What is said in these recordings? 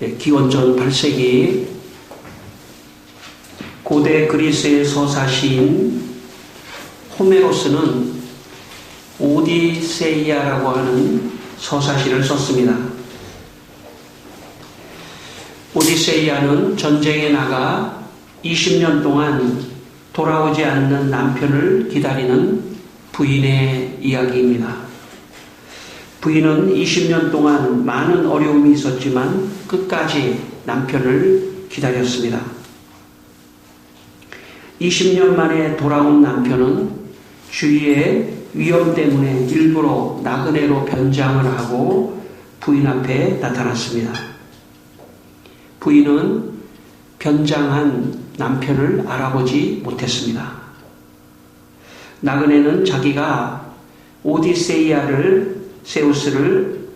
기원전 8세기 고대 그리스의 서사시인 호메로스는 오디세이아라고 하는 서사시를 썼습니다. 오디세이아는 전쟁에 나가 20년 동안 돌아오지 않는 남편을 기다리는 부인의 이야기입니다. 부인은 20년 동안 많은 어려움이 있었지만 끝까지 남편을 기다렸습니다. 20년 만에 돌아온 남편은 주위의 위험 때문에 일부러 나그네로 변장을 하고 부인 앞에 나타났습니다. 부인은 변장한 남편을 알아보지 못했습니다. 나그네는 자기가 오디세이아를 세우스를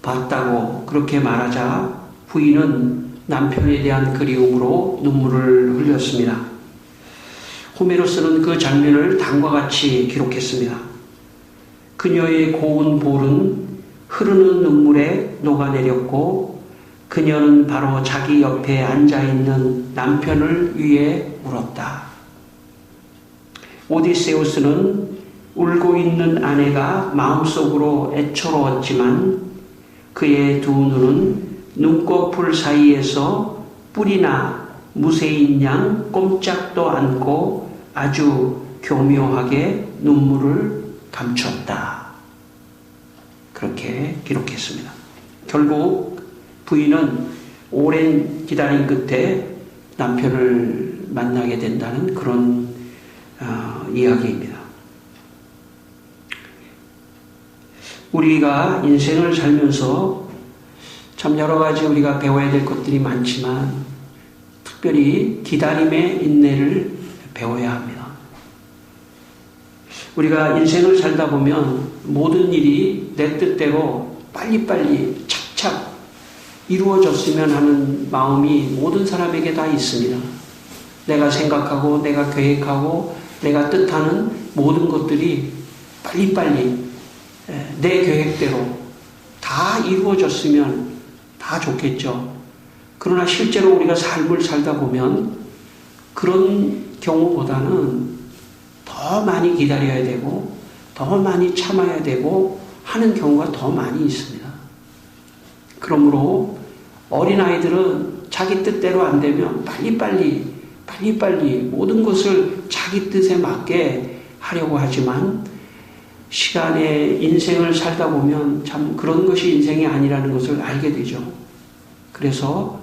봤다고 그렇게 말하자 부인은 남편에 대한 그리움으로 눈물을 흘렸습니다. 호메로스는 그 장면을 다음과 같이 기록했습니다. 그녀의 고운 볼은 흐르는 눈물에 녹아내렸고 그녀는 바로 자기 옆에 앉아있는 남편을 위해 울었다. 오디세우스는 울고 있는 아내가 마음속으로 애처로웠지만 그의 두 눈은 눈꺼풀 사이에서 뿔이나 무쇠인 양 꼼짝도 않고 아주 교묘하게 눈물을 감췄다. 그렇게 기록했습니다. 결국 부인은 오랜 기다림 끝에 남편을 만나게 된다는 그런 이야기입니다. 우리가 인생을 살면서 참 여러 가지 우리가 배워야 될 것들이 많지만 특별히 기다림의 인내를 배워야 합니다. 우리가 인생을 살다 보면 모든 일이 내 뜻대로 빨리빨리 착착 이루어졌으면 하는 마음이 모든 사람에게 다 있습니다. 내가 생각하고 내가 계획하고 내가 뜻하는 모든 것들이 빨리빨리 내 계획대로 다 이루어졌으면 다 좋겠죠. 그러나 실제로 우리가 삶을 살다 보면 그런 경우보다는 더 많이 기다려야 되고 더 많이 참아야 되고 하는 경우가 더 많이 있습니다. 그러므로 어린아이들은 자기 뜻대로 안 되면 빨리빨리 모든 것을 자기 뜻에 맞게 하려고 하지만 시간에 인생을 살다 보면 참 그런 것이 인생이 아니라는 것을 알게 되죠. 그래서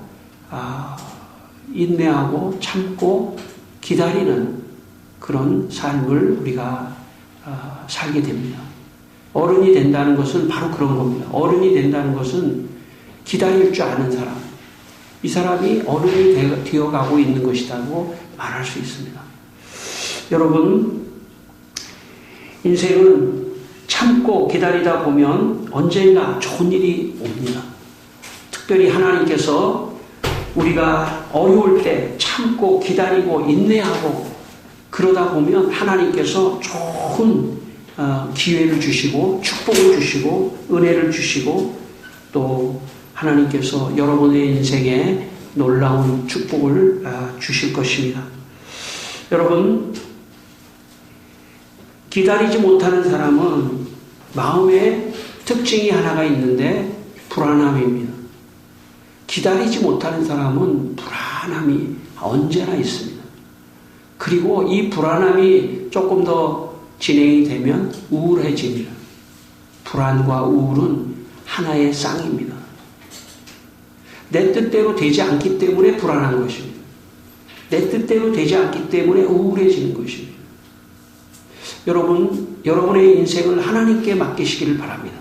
인내하고 참고 기다리는 그런 삶을 우리가 살게 됩니다. 어른이 된다는 것은 바로 그런 겁니다. 어른이 된다는 것은 기다릴 줄 아는 사람, 이 사람이 어른이 되어가고 있는 것이라고 말할 수 있습니다. 여러분, 인생은 참고 기다리다 보면 언젠가 좋은 일이 옵니다. 특별히 하나님께서 우리가 어려울 때 참고 기다리고 인내하고 그러다 보면 하나님께서 좋은 기회를 주시고 축복을 주시고 은혜를 주시고 또 하나님께서 여러분의 인생에 놀라운 축복을 주실 것입니다. 여러분, 기다리지 못하는 사람은 마음의 특징이 하나가 있는데 불안함입니다. 기다리지 못하는 사람은 불안함이 언제나 있습니다. 그리고 이 불안함이 조금 더 진행이 되면 우울해집니다. 불안과 우울은 하나의 쌍입니다. 내 뜻대로 되지 않기 때문에 불안한 것입니다. 내 뜻대로 되지 않기 때문에 우울해지는 것입니다. 여러분, 여러분의 인생을 하나님께 맡기시기를 바랍니다.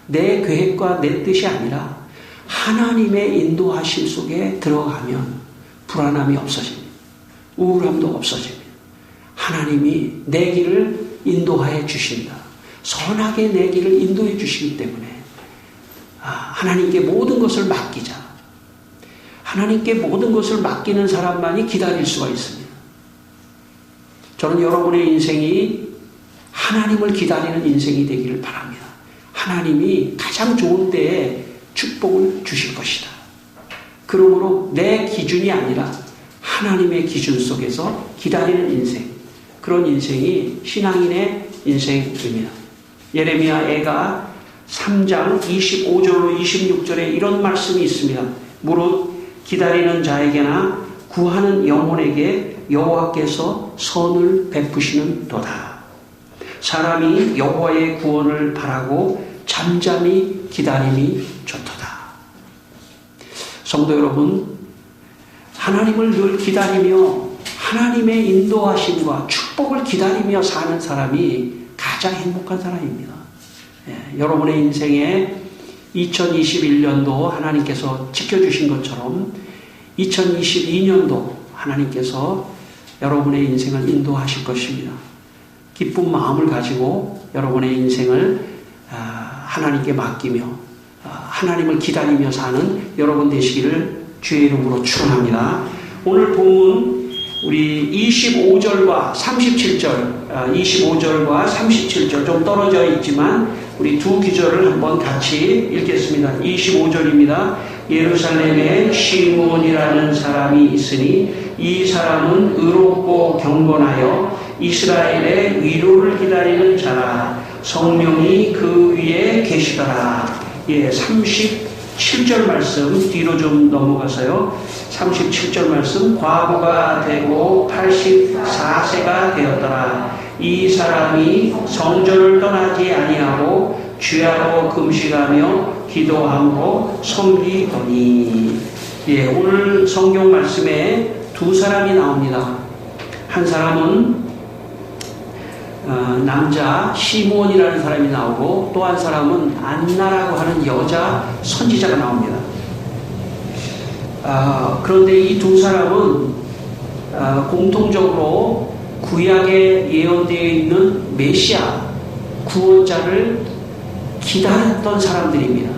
내 계획과 내 뜻이 아니라 하나님의 인도하심 속에 들어가면 불안함이 없어집니다. 우울함도 없어집니다. 하나님이 내 길을 인도하여 주신다. 선하게 내 길을 인도해 주시기 때문에 하나님께 모든 것을 맡기자. 하나님께 모든 것을 맡기는 사람만이 기다릴 수가 있습니다. 저는 여러분의 인생이 하나님을 기다리는 인생이 되기를 바랍니다. 하나님이 가장 좋은 때에 축복을 주실 것이다. 그러므로 내 기준이 아니라 하나님의 기준 속에서 기다리는 인생, 그런 인생이 신앙인의 인생입니다. 예레미야 애가 3장 25절로 26절에 이런 말씀이 있습니다. 무릇 기다리는 자에게나 구하는 영혼에게 여호와께서 선을 베푸시는 도다. 사람이 여호와의 구원을 바라고 잠잠히 기다림이 좋도다. 성도 여러분, 하나님을 늘 기다리며 하나님의 인도하심과 축복을 기다리며 사는 사람이 가장 행복한 사람입니다. 여러분의 인생에 2021년도 하나님께서 지켜주신 것처럼 2022년도 하나님께서 여러분의 인생을 인도하실 것입니다. 기쁜 마음을 가지고 여러분의 인생을 하나님께 맡기며 하나님을 기다리며 사는 여러분 되시기를 주의 이름으로 축원합니다. 오늘 본문 우리 25절과 37절, 25절과 37절 좀 떨어져 있지만 우리 두 구절을 한번 같이 읽겠습니다. 25절입니다. 예루살렘에 시므온이라는 사람이 있으니 이 사람은 의롭고 경건하여 이스라엘의 위로를 기다리는 자라. 성령이 그 위에 계시더라. 37절 말씀 뒤로 좀 넘어가서요. 37절 말씀, 과부가 되고 84세가 되었더라. 이 사람이 성전을 떠나지 아니하고 주야로 금식하며 기도함으로 섬기더니. 오늘 성경 말씀에 두 사람이 나옵니다. 한 사람은 남자 시므온이라는 사람이 나오고 또 한 사람은 안나라고 하는 여자 선지자가 나옵니다. 그런데 이 두 사람은 공통적으로 구약에 예언되어 있는 메시아 구원자를 기다렸던 사람들입니다.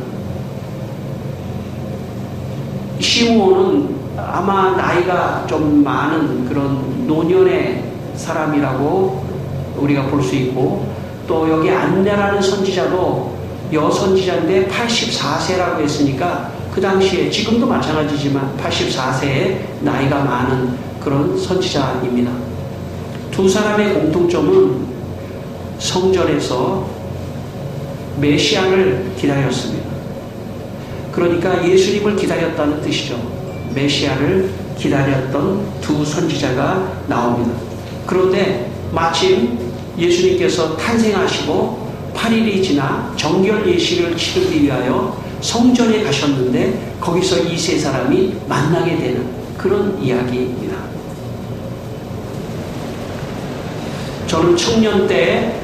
시므온은 아마 나이가 좀 많은 그런 노년의 사람이라고 우리가 볼 수 있고, 또 여기 안나라는 선지자도 여선지자인데 84세라고 했으니까 그 당시에 지금도 마찬가지지만 84세에 나이가 많은 그런 선지자입니다. 두 사람의 공통점은 성전에서 메시아를 기다렸습니다. 그러니까 예수님을 기다렸다는 뜻이죠. 메시아를 기다렸던 두 선지자가 나옵니다. 그런데 마침 예수님께서 탄생하시고 8일이 지나 정결 예식을 치르기 위하여 성전에 가셨는데 거기서 이 세 사람이 만나게 되는 그런 이야기입니다. 저는 청년 때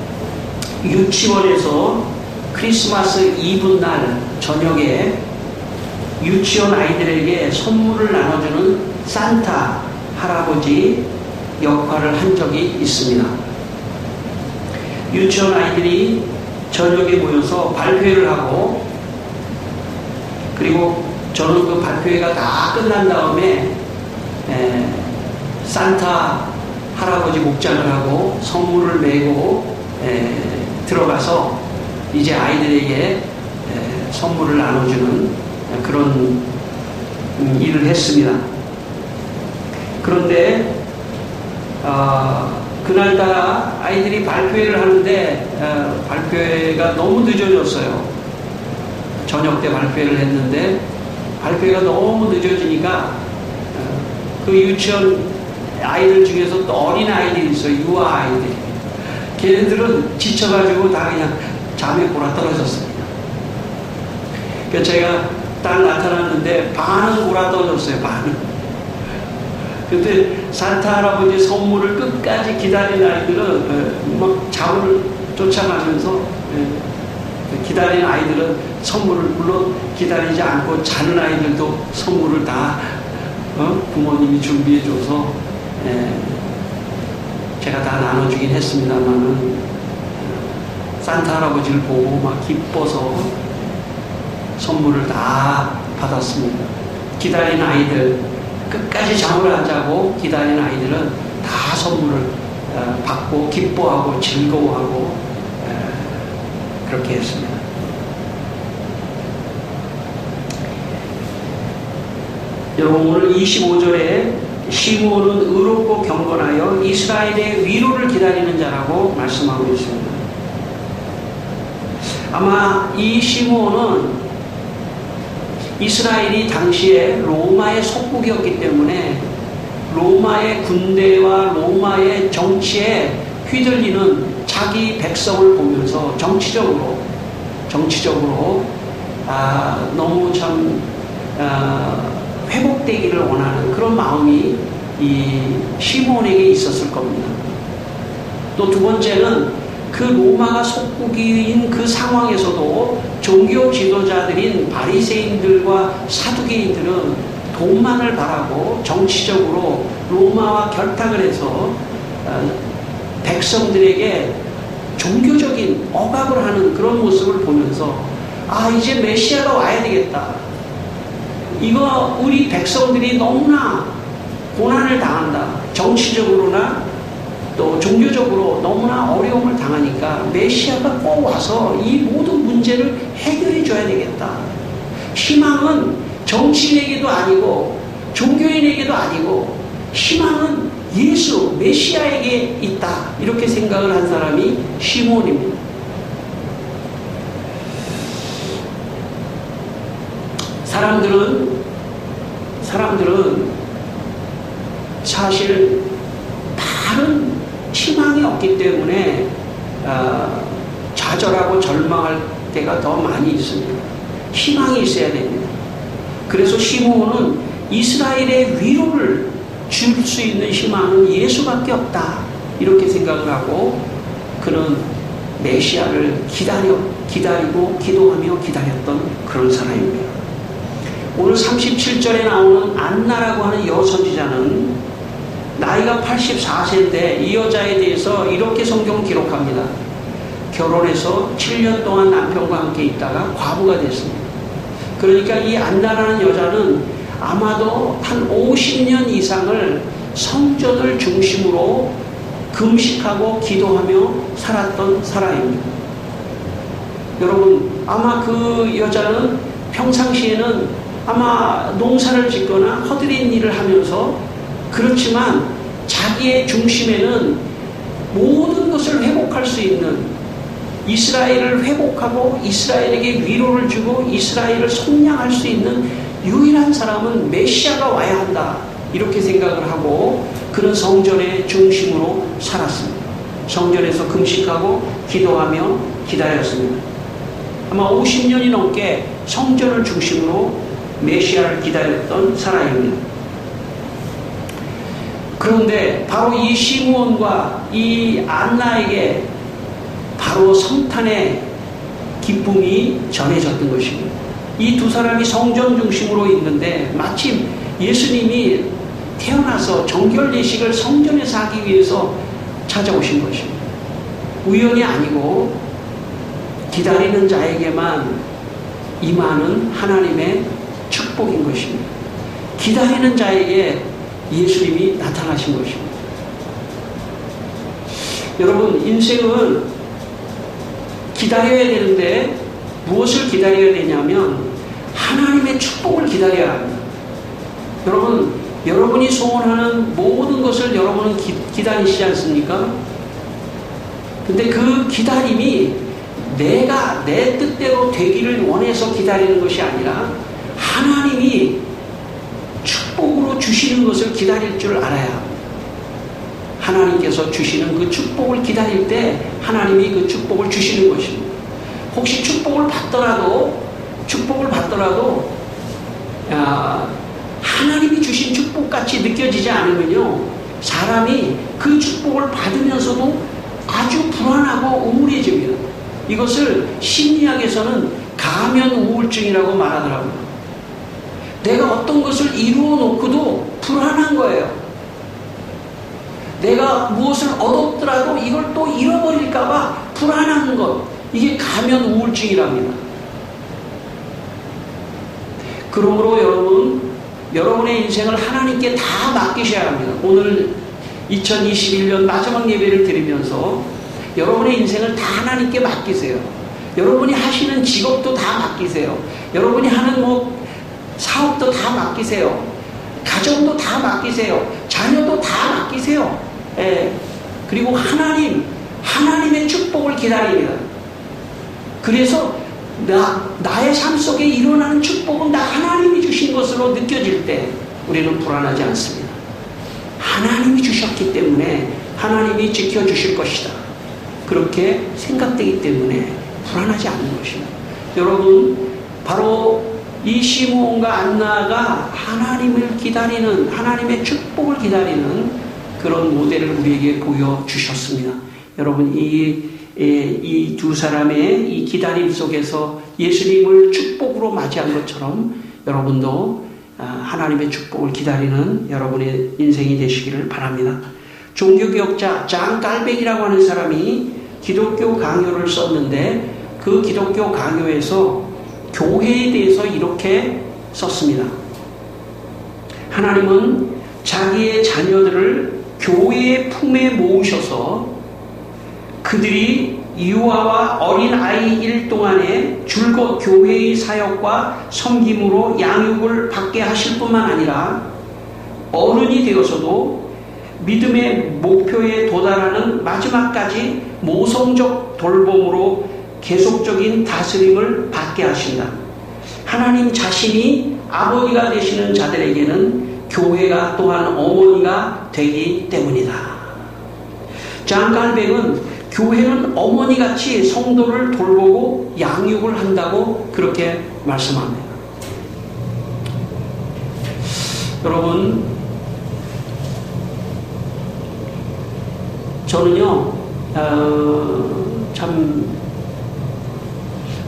유치원에서 크리스마스 이브 날 저녁에 유치원 아이들에게 선물을 나눠주는 산타 할아버지 역할을 한 적이 있습니다. 유치원 아이들이 저녁에 모여서 발표회를 하고, 그리고 저는 그 발표회가 다 끝난 다음에 산타 할아버지 목장을 하고 선물을 메고 들어가서 이제 아이들에게 선물을 나눠주는 그런 일을 했습니다. 그런데 그날따라 아이들이 발표회를 하는데 발표회가 너무 늦어졌어요. 저녁 때 발표회를 했는데 발표회가 너무 늦어지니까 그 유치원 아이들 중에서 또 어린 아이들이 있어요. 유아 아이들. 걔네들은 지쳐가지고 다 그냥 잠에 골아떨어졌습니다. 그래서 제가 딱 나타났는데 반은 골아떨어졌어요. 반은. 근데 산타 할아버지 선물을 끝까지 기다린 아이들은 막 잠을 쫓아가면서 기다린 아이들은 선물을 물론 기다리지 않고 자는 아이들도 선물을 다 부모님이 준비해줘서 제가 다 나눠주긴 했습니다만은 산타 할아버지를 보고 막 기뻐서 선물을 다 받았습니다. 기다린 아이들, 끝까지 잠을 안 자고 기다린 아이들은 다 선물을 받고 기뻐하고 즐거워하고 그렇게 했습니다. 여러분 오늘 25절에 시므온은 의롭고 경건하여 이스라엘의 위로를 기다리는 자라고 말씀하고 있습니다. 아마 이 시므온은 이스라엘이 당시에 로마의 속국이었기 때문에 로마의 군대와 로마의 정치에 휘둘리는 자기 백성을 보면서 정치적으로 너무 참 회복되기를 원하는 그런 마음이 이 시므온에게 있었을 겁니다. 또 두 번째는 그 로마가 속국인 그 상황에서도 종교 지도자들인 바리새인들과 사두개인들은 돈만을 바라고 정치적으로 로마와 결탁을 해서 백성들에게 종교적인 억압을 하는 그런 모습을 보면서 이제 메시아가 와야 되겠다. 이거 우리 백성들이 너무나 고난을 당한다. 정치적으로나 또 종교적으로 너무나 어려움을 당하니까 메시아가 꼭 와서 이 모든 문제를 해결해 줘야 되겠다. 희망은 정치인에게도 아니고 종교인에게도 아니고 희망은 예수 메시아에게 있다. 이렇게 생각을 한 사람이 시므온입니다. 사람들은 사실 다른 희망이 없기 때문에 좌절하고 절망할 때가 더 많이 있습니다. 희망이 있어야 됩니다. 그래서 시므온은 이스라엘의 위로를 줄 수 있는 희망은 예수밖에 없다. 이렇게 생각을 하고 그는 메시아를 기다리고 기도하며 기다렸던 그런 사람입니다. 오늘 37절에 나오는 안나라고 하는 여선지자는 나이가 84세인데 이 여자에 대해서 이렇게 성경 기록합니다. 결혼해서 7년 동안 남편과 함께 있다가 과부가 됐습니다. 그러니까 이 안나라는 여자는 아마도 한 50년 이상을 성전을 중심으로 금식하고 기도하며 살았던 사람입니다. 여러분 아마 그 여자는 평상시에는 아마 농사를 짓거나 허드렛 일을 하면서 그렇지만 자기의 중심에는 모든 것을 회복할 수 있는 이스라엘을 회복하고 이스라엘에게 위로를 주고 이스라엘을 속량할 수 있는 유일한 사람은 메시아가 와야 한다. 이렇게 생각을 하고 그는 성전의 중심으로 살았습니다. 성전에서 금식하고 기도하며 기다렸습니다. 아마 50년이 넘게 성전을 중심으로 메시아를 기다렸던 사람입니다. 그런데 바로 이 시므온과 이 안나에게 바로 성탄의 기쁨이 전해졌던 것입니다. 이 두 사람이 성전 중심으로 있는데 마침 예수님이 태어나서 정결 예식을 성전에서 하기 위해서 찾아오신 것입니다. 우연이 아니고 기다리는 자에게만 임하는 하나님의 축복인 것입니다. 기다리는 자에게 예수님이 나타나신 것입니다. 여러분 인생은 기다려야 되는데 무엇을 기다려야 되냐면 하나님의 축복을 기다려야 합니다. 여러분 여러분이 소원하는 모든 것을 여러분은 기다리시지 않습니까? 근데 그 기다림이 내가 내 뜻대로 되기를 원해서 기다리는 것이 아니라 하나님이 축복으로 주시는 것을 기다릴 줄 알아야 합니다. 하나님께서 주시는 그 축복을 기다릴 때 하나님이 그 축복을 주시는 것입니다. 혹시 축복을 받더라도 하나님이 주신 축복같이 느껴지지 않으면요 사람이 그 축복을 받으면서도 아주 불안하고 우울해집니다. 이것을 심리학에서는 가면 우울증이라고 말하더라고요. 내가 어떤 것을 이루어 놓고도 불안한 거예요. 내가 무엇을 얻었더라도 이걸 또 잃어버릴까봐 불안한 것. 이게 가면 우울증이랍니다. 그러므로 여러분의 인생을 하나님께 다 맡기셔야 합니다. 오늘 2021년 마지막 예배를 드리면서 여러분의 인생을 다 하나님께 맡기세요. 여러분이 하시는 직업도 다 맡기세요. 여러분이 하는 사업도 다 맡기세요. 가정도 다 맡기세요. 자녀도 다 맡기세요. 그리고 하나님의 축복을 기다립니다. 그래서 나의 삶 속에 일어나는 축복은 다 하나님이 주신 것으로 느껴질 때 우리는 불안하지 않습니다. 하나님이 주셨기 때문에 하나님이 지켜주실 것이다. 그렇게 생각되기 때문에 불안하지 않는 것입니다. 여러분, 바로 이 시므온과 안나가 하나님을 기다리는, 하나님의 축복을 기다리는 그런 모델을 우리에게 보여주셨습니다. 여러분, 이 두 사람의 이 기다림 속에서 예수님을 축복으로 맞이한 것처럼 여러분도 하나님의 축복을 기다리는 여러분의 인생이 되시기를 바랍니다. 종교개혁자 장 깔뱅이라고 하는 사람이 기독교 강요를 썼는데 그 기독교 강요에서 교회에 대해서 이렇게 썼습니다. 하나님은 자기의 자녀들을 교회의 품에 모으셔서 그들이 유아와 어린 아이일 동안에 줄곧 교회의 사역과 섬김으로 양육을 받게 하실 뿐만 아니라 어른이 되어서도 믿음의 목표에 도달하는 마지막까지 모성적 돌봄으로 계속적인 다스림을 받게 하신다. 하나님 자신이 아버지가 되시는 자들에게는 교회가 또한 어머니가 되기 때문이다. 장 깔뱅은 교회는 어머니같이 성도를 돌보고 양육을 한다고 그렇게 말씀합니다. 여러분, 저는요, 참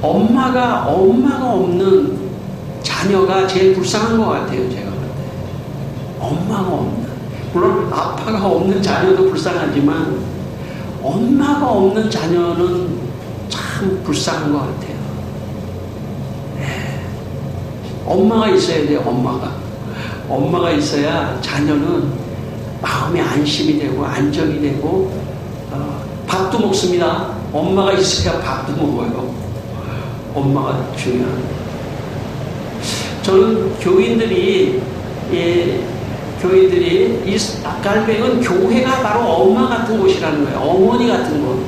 엄마가 없는 자녀가 제일 불쌍한 것 같아요. 제가 볼 때 엄마가 없는, 물론 아빠가 없는 자녀도 불쌍하지만 엄마가 없는 자녀는 참 불쌍한 것 같아요. 엄마가 있어야 돼요. 엄마가 있어야 자녀는 마음이 안심이 되고 안정이 되고 밥도 먹습니다. 엄마가 있어야 밥도 먹어요. 엄마가 중요합니다. 저는 교인들이 이 깔뱅은 교회가 바로 엄마 같은 곳이라는 거예요. 어머니 같은 곳.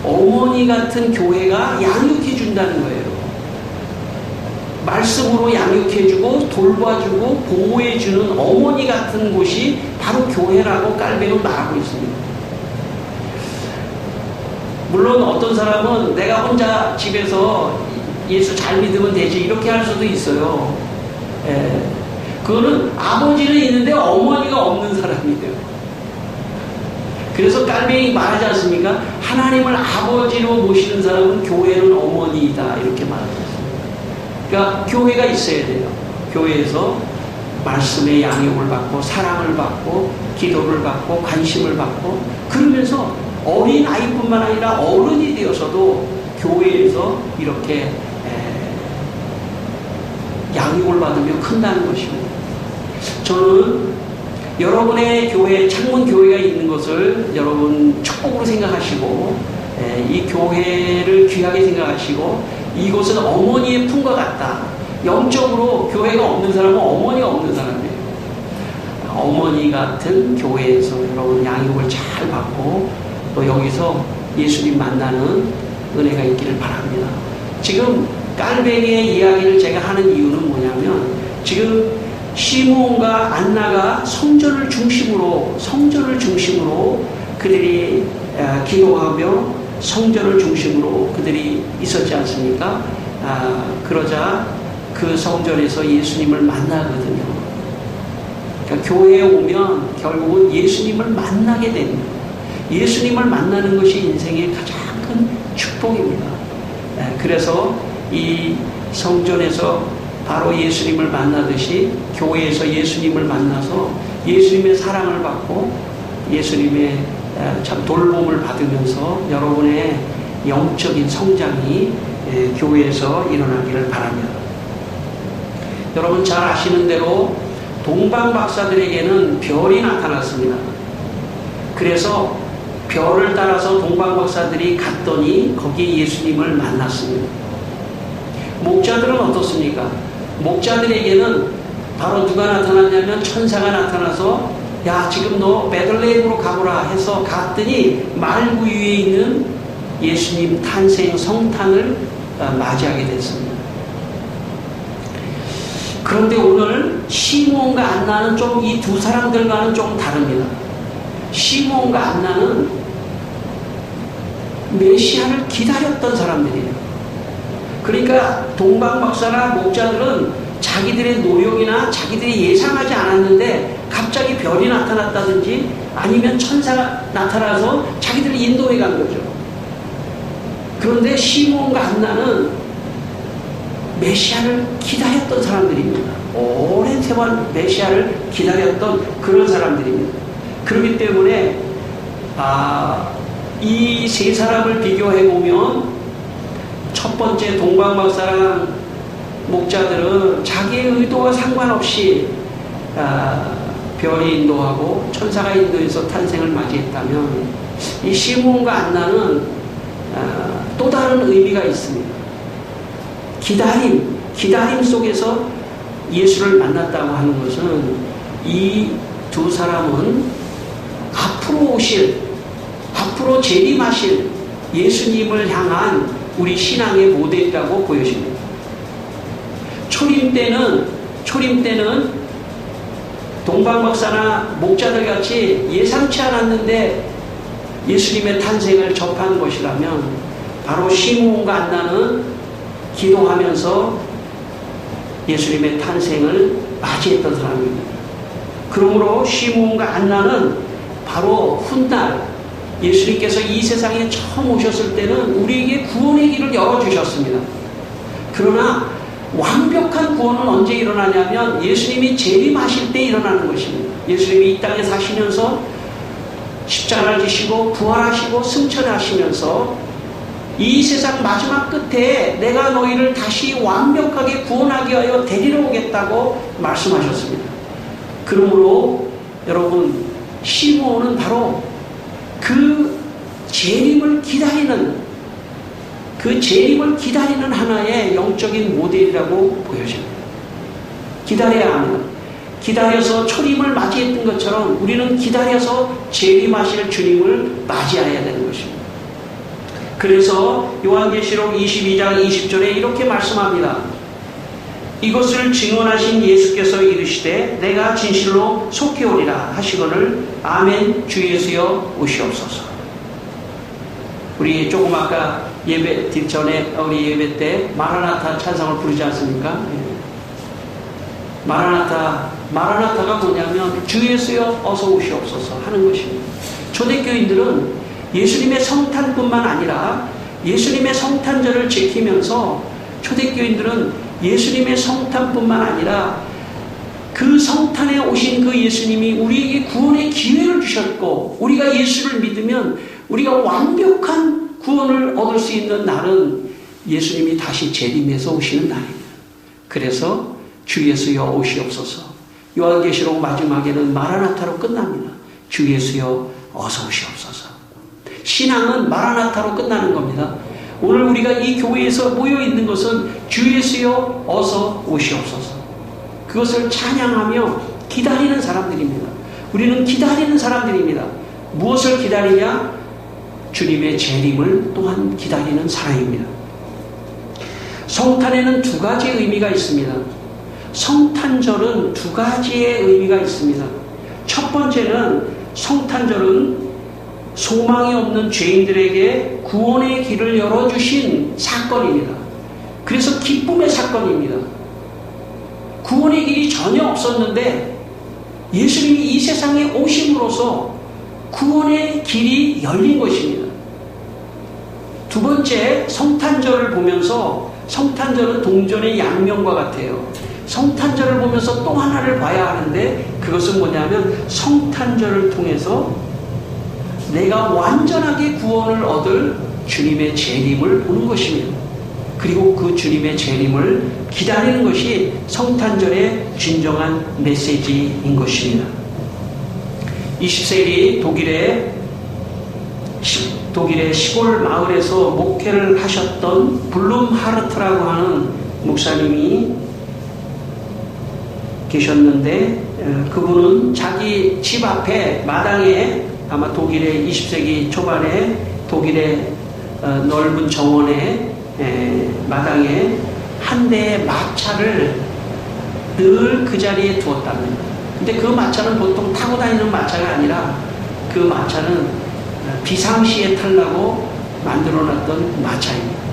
어머니 같은 교회가 양육해 준다는 거예요. 말씀으로 양육해주고 돌봐주고 보호해주는 어머니 같은 곳이 바로 교회라고 깔뱅은 말하고 있습니다. 물론 어떤 사람은 내가 혼자 집에서 예수 잘 믿으면 되지 이렇게 할 수도 있어요. 그거는 아버지는 있는데 어머니가 없는 사람이에요. 그래서 깔뱅이 말하지 않습니까? 하나님을 아버지로 모시는 사람은 교회는 어머니이다 이렇게 말하고 있습니다. 그러니까 교회가 있어야 돼요. 교회에서 말씀의 양육을 받고 사랑을 받고 기도를 받고 관심을 받고 그러면서 어린 아이뿐만 아니라 어른이 되어서도 교회에서 이렇게 양육을 받으며 큰다는 것입니다. 저는 여러분의 교회, 창문 교회가 있는 것을 여러분 축복으로 생각하시고 이 교회를 귀하게 생각하시고 이곳은 어머니의 품과 같다. 영적으로 교회가 없는 사람은 어머니가 없는 사람이에요. 어머니 같은 교회에서 여러분 양육을 잘 받고 또 여기서 예수님 만나는 은혜가 있기를 바랍니다. 지금 깔뱅이의 이야기를 제가 하는 이유는 뭐냐면 지금 시므온과 안나가 성전을 중심으로 그들이 기도하며 성전을 중심으로 그들이 있었지 않습니까? 그러자 그 성전에서 예수님을 만나거든요. 그러니까 교회에 오면 결국은 예수님을 만나게 됩니다. 예수님을 만나는 것이 인생의 가장 큰 축복입니다. 그래서 이 성전에서 바로 예수님을 만나듯이 교회에서 예수님을 만나서 예수님의 사랑을 받고 예수님의 참 돌봄을 받으면서 여러분의 영적인 성장이 교회에서 일어나기를 바랍니다. 여러분 잘 아시는 대로 동방 박사들에게는 별이 나타났습니다. 그래서 별을 따라서 동방 박사들이 갔더니 거기 예수님을 만났습니다. 목자들은 어떻습니까? 목자들에게는 바로 누가 나타났냐면 천사가 나타나서 야 지금 너 베들레헴으로 가보라 해서 갔더니 말구 위에 있는 예수님 탄생 성탄을 맞이하게 됐습니다. 그런데 오늘 시므온과 안나는 좀 이 두 사람들과는 좀 다릅니다. 시므온과 안나는 메시아를 기다렸던 사람들이에요. 그러니까 동방박사나 목자들은 자기들의 노력이나 자기들이 예상하지 않았는데 갑자기 별이 나타났다든지 아니면 천사가 나타나서 자기들을 인도해 간 거죠. 그런데 시므온과 안나는 메시아를 기다렸던 사람들입니다. 오랜 세월 메시아를 기다렸던 그런 사람들입니다. 그렇기 때문에 이 세 사람을 비교해 보면 첫 번째 동방박사랑 목자들은 자기의 의도와 상관없이 별이 인도하고 천사가 인도해서 탄생을 맞이했다면 이 시므온과 안나는 또 다른 의미가 있습니다. 기다림 속에서 예수를 만났다고 하는 것은 이 두 사람은 앞으로 재림하실 예수님을 향한 우리 신앙의 모델이라고 보여집니다. 초림 때는 동방박사나 목자들 같이 예상치 않았는데 예수님의 탄생을 접한 것이라면 바로 시므온과 안나는 기도하면서 예수님의 탄생을 맞이했던 사람입니다. 그러므로 시므온과 안나는 바로 훗날 예수님께서 이 세상에 처음 오셨을 때는 우리에게 구원의 길을 열어주셨습니다. 그러나 완벽한 구원은 언제 일어나냐면 예수님이 재림하실 때 일어나는 것입니다. 예수님이 이 땅에 사시면서 십자가를 지시고 부활하시고 승천하시면서 이 세상 마지막 끝에 내가 너희를 다시 완벽하게 구원하기 위하여 데리러 오겠다고 말씀하셨습니다. 그러므로 여러분 시므온은 바로 그 재림을 기다리는 하나의 영적인 모델이라고 보여집니다. 기다려야 합니다. 기다려서 초림을 맞이했던 것처럼 우리는 기다려서 재림하실 주님을 맞이해야 되는 것입니다. 그래서 요한계시록 22장 20절에 이렇게 말씀합니다. 이것을 증언하신 예수께서 이르시되 내가 진실로 속히 오리라 하시거늘 아멘 주 예수여 오시옵소서. 우리 조금 아까 예배 전에 우리 예배 때 마라나타 찬송을 부르지 않습니까? 마라나타가 뭐냐면 주 예수여 어서 오시옵소서 하는 것입니다. 초대교인들은 예수님의 성탄뿐만 아니라 예수님의 성탄절을 지키면서 초대교인들은 예수님의 성탄뿐만 아니라 그 성탄에 오신 그 예수님이 우리에게 구원의 기회를 주셨고 우리가 예수를 믿으면 우리가 완벽한 구원을 얻을 수 있는 날은 예수님이 다시 재림해서 오시는 날입니다. 그래서 주 예수여 오시옵소서. 요한계시록 마지막에는 마라나타로 끝납니다. 주 예수여 어서 오시옵소서. 신앙은 마라나타로 끝나는 겁니다. 오늘 우리가 이 교회에서 모여 있는 것은 주 예수여 어서 오시옵소서. 그것을 찬양하며 기다리는 사람들입니다. 우리는 기다리는 사람들입니다. 무엇을 기다리냐? 주님의 재림을 또한 기다리는 사람입니다. 성탄에는 두 가지의 의미가 있습니다. 성탄절은 두 가지의 의미가 있습니다. 첫 번째는 성탄절은 소망이 없는 죄인들에게 구원의 길을 열어주신 사건입니다. 그래서 기쁨의 사건입니다. 구원의 길이 전혀 없었는데 예수님이 이 세상에 오심으로써 구원의 길이 열린 것입니다. 두 번째, 성탄절을 보면서 성탄절은 동전의 양면과 같아요. 성탄절을 보면서 또 하나를 봐야 하는데 그것은 뭐냐면 성탄절을 통해서 내가 완전하게 구원을 얻을 주님의 재림을 보는 것입니다. 그리고 그 주님의 재림을 기다리는 것이 성탄절의 진정한 메시지인 것입니다. 20세기 독일의 시골 마을에서 목회를 하셨던 블룸하르트라고 하는 목사님이 계셨는데 그분은 자기 집 앞에 마당에 아마 독일의 20세기 초반에 독일의 넓은 정원의 마당에 한 대의 마차를 늘 그 자리에 두었답니다. 근데 그 마차는 보통 타고 다니는 마차가 아니라 그 마차는 비상시에 타려고 만들어놨던 마차입니다.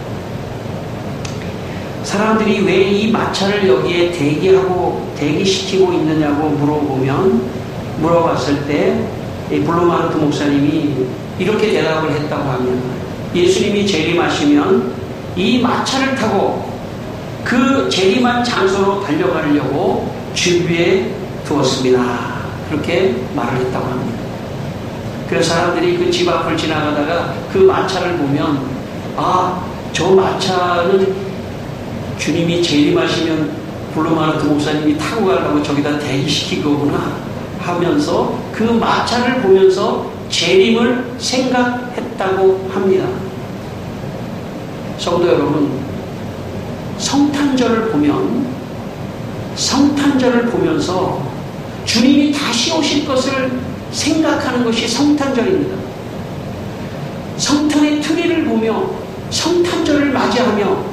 사람들이 왜 이 마차를 여기에 대기시키고 있느냐고 물어봤을 때 블루마르트 목사님이 이렇게 대답을 했다고 합니다. 예수님이 재림하시면 이 마차를 타고 그 재림한 장소로 달려가려고 준비해 두었습니다. 그렇게 말을 했다고 합니다. 그래서 사람들이 그 집 앞을 지나가다가 그 마차를 보면 저 마차는 주님이 재림하시면 블루마르트 목사님이 타고 가려고 저기다 대기시킨 거구나 하면서 그 마차를 보면서 재림을 생각했다고 합니다. 성도 여러분, 성탄절을 보면서 주님이 다시 오실 것을 생각하는 것이 성탄절입니다. 성탄의 트리를 보며 성탄절을 맞이하며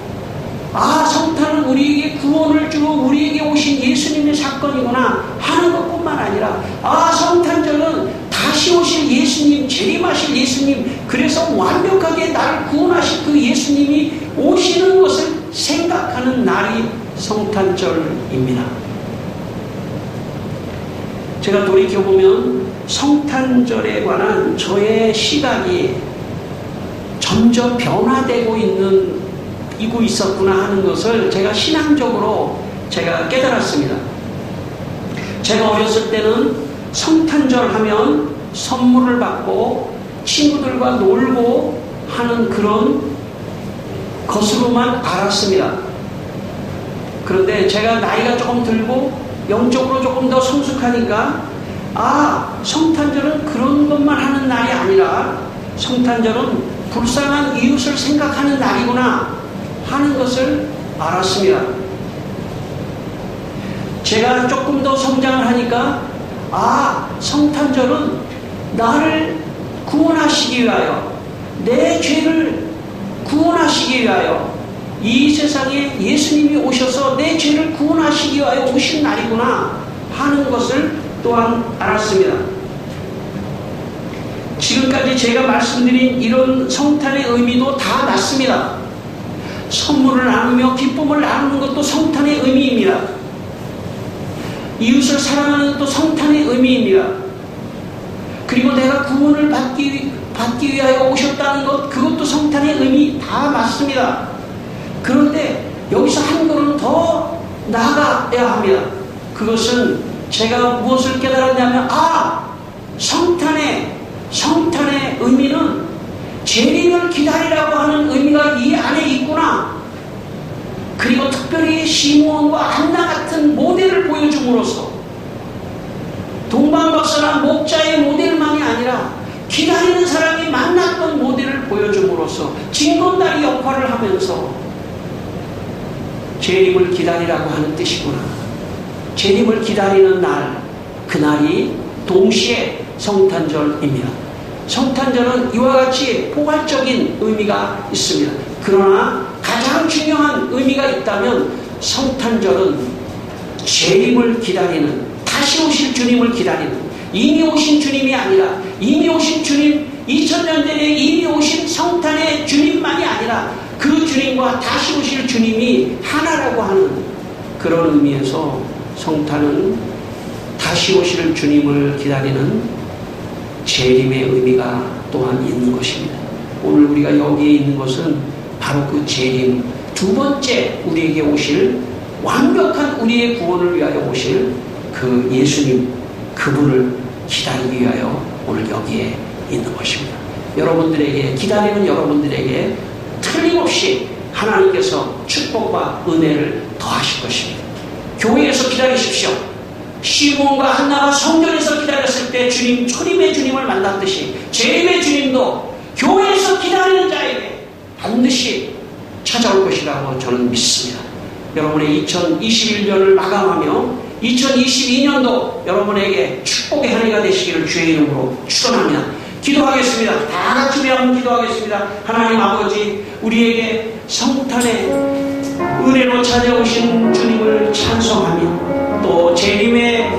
성탄은 우리에게 구원을 주고 우리에게 오신 예수님의 사건이구나 하는 것뿐만 아니라 성탄절은 다시 오실 예수님, 재림하실 예수님, 그래서 완벽하게 나를 구원하실 그 예수님이 오시는 것을 생각하는 날이 성탄절입니다. 제가 돌이켜보면 성탄절에 관한 저의 시각이 점점 변화되고 있었구나 하는 것을 제가 신앙적으로 깨달았습니다. 제가 어렸을 때는 성탄절 하면 선물을 받고 친구들과 놀고 하는 그런 것으로만 알았습니다. 그런데 제가 나이가 조금 들고 영적으로 조금 더 성숙하니까 성탄절은 그런 것만 하는 날이 아니라 성탄절은 불쌍한 이웃을 생각하는 날이구나 하는 것을 알았습니다. 제가 조금 더 성장을 하니까 성탄절은 나를 구원하시기 위하여, 내 죄를 구원하시기 위하여, 이 세상에 예수님이 오셔서 내 죄를 구원하시기 위하여 오신 날이구나 하는 것을 또한 알았습니다. 지금까지 제가 말씀드린 이런 성탄의 의미도 다 맞습니다. 선물을 나누며 기쁨을 나누는 것도 성탄의 의미입니다. 이웃을 사랑하는 것도 성탄의 의미입니다. 그리고 내가 구원을 받기 위하여 오셨다는 것, 그것도 성탄의 의미 다 맞습니다. 그런데 여기서 한 걸음 더 나아가야 합니다. 그것은 제가 무엇을 깨달았냐면 성탄의 의미는 재림을 기다리라고 하는 의미가 이 안에 있구나. 그리고 특별히 시므온과 안나 같은 모델을 보여줌으로써 동방박사나 목자의 모델만이 아니라 기다리는 사람이 만났던 모델을 보여줌으로써 징검다리 역할을 하면서 재림을 기다리라고 하는 뜻이구나. 재림을 기다리는 날, 그날이 동시에 성탄절입니다. 성탄절은 이와 같이 포괄적인 의미가 있습니다. 그러나 가장 중요한 의미가 있다면 성탄절은 재림을 기다리는, 다시 오실 주님을 기다리는, 이미 오신 주님이 아니라 이미 오신 주님, 2000년 전에 이미 오신 성탄의 주님만이 아니라 그 주님과 다시 오실 주님이 하나라고 하는 그런 의미에서 성탄은 다시 오실 주님을 기다리는 재림의 의미가 또한 있는 것입니다. 오늘 우리가 여기에 있는 것은 바로 그 재림, 두 번째 우리에게 오실, 완벽한 우리의 구원을 위하여 오실 그 예수님, 그분을 기다리기 위하여 오늘 여기에 있는 것입니다. 여러분들에게, 기다리는 여러분들에게 틀림없이 하나님께서 축복과 은혜를 더하실 것입니다. 교회에서 기다리십시오. 시몬과 한나가 성전에서 기다렸을 때 주님, 초림의 주님을 만났듯이 재림의 주님도 교회에서 기다리는 자에게 반드시 찾아올 것이라고 저는 믿습니다. 여러분의 2021년을 마감하며 2022년도 여러분에게 축복의 한 해가 되시기를 주의 이름으로 축원합니다. 기도하겠습니다. 다 같이 한번 기도하겠습니다. 하나님 아버지, 우리에게 성탄의 은혜로 찾아오신 주님을 찬송하며 또 재림의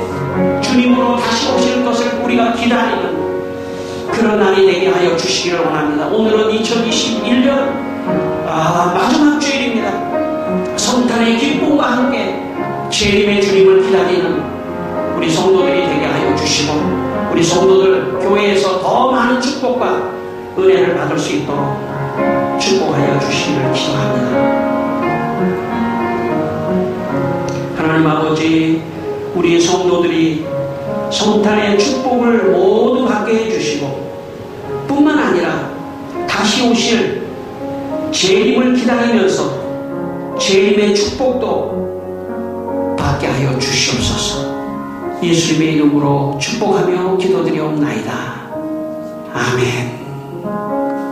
주님으로 다시 오시는 것을 우리가 기다리는 그런 날이 되게 하여 주시기를 원합니다. 오늘은 2021년 마지막 주일입니다. 성탄의 기쁨과 함께 재림의 주님을 기다리는 우리 성도들이 되게 하여 주시고, 우리 성도들 교회에서 더 많은 축복과 은혜를 받을 수 있도록 축복하여 주시기를 기도합니다. 하나님 아버지, 우리 성도들이 성탄의 축복을 모두 받게 해주시고, 뿐만 아니라 다시 오실 재림을 기다리면서 재림의 축복도 받게 하여 주시옵소서. 예수님의 이름으로 축복하며 기도드리옵나이다. 아멘.